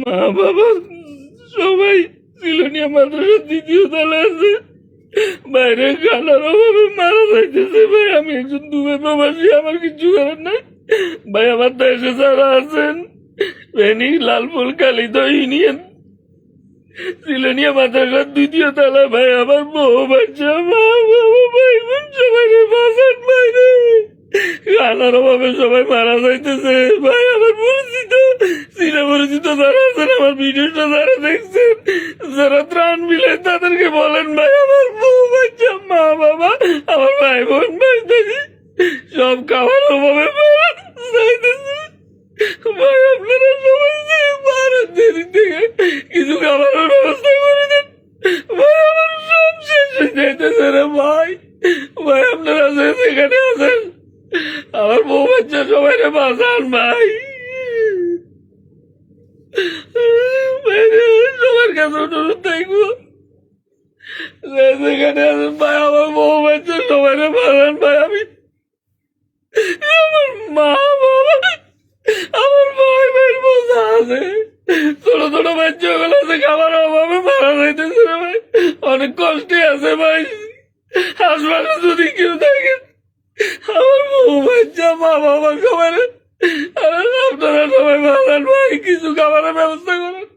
মা বাবা সবাই সিলোনিয়া মাদ্রাসার দ্বিতীয় তলা আছে। বাইরে খানার অভাবে মারা যাইতেছে ভাই। আমি একজন দুবে প্রবাসী, আমার কিছু করার নাই ভাই। আমার দেশে যারা আছেন ফেনী, লালপুর, কালিদহ ইউনিয়ন, সিলোনিয়া মাদ্রাসার দ্বিতীয় তলা ভাই। আমার বউ বাচ্চা, মা বাবা ভাই বোন সবাই বাসার বাইরে খানার অভাবে সবাই মারা যাইতেছে ভাই। আমার পরিচিত চীনা পরিচিত যারা আছেন, আমার ভিডিওটা যারা দেখছেন, যারা ত্রাণ মিলে তাদেরকে বলেন ভাই আমার বউ বাচ্চা, মা বাবা, আমার ভাই বোন ভাই দেখি সব খাওয়ার অভাবে মারা যাইতেছে ভাই। আপনারা সবাই যে মারেন দেরি থেকে কিছু খাবারের ব্যবস্থা করে দেন ভাই। আমার সব শেষ হয়ে যাইতেছে রে ভাই। ভাই আপনারা যেখানে আছেন আমার বউ বাচ্চা সবাই রে বাঁচান ভাই। সবার কাছে অনুরোধ থাকবো যেখানে আছেন ভাই আমার বউ বাচ্চা সবাই রে বাঁচান ভাই। আমি আমার মা বাবা, আমার ভাই ভাই বোঝা আছে, ছোট ছোট বাচ্চা গুলো আছে, খাবার অভাবে মারা যাইতেছে রে ভাই। অনেক কষ্টে আছে ভাই। হাসপাতালে যদি কেউ থাকে আমার বউ বাচ্চা, মা বাবা সবাই, আপনারা সবাই বাঁচান ভাই, কিছু খাবারের ব্যবস্থা করেন।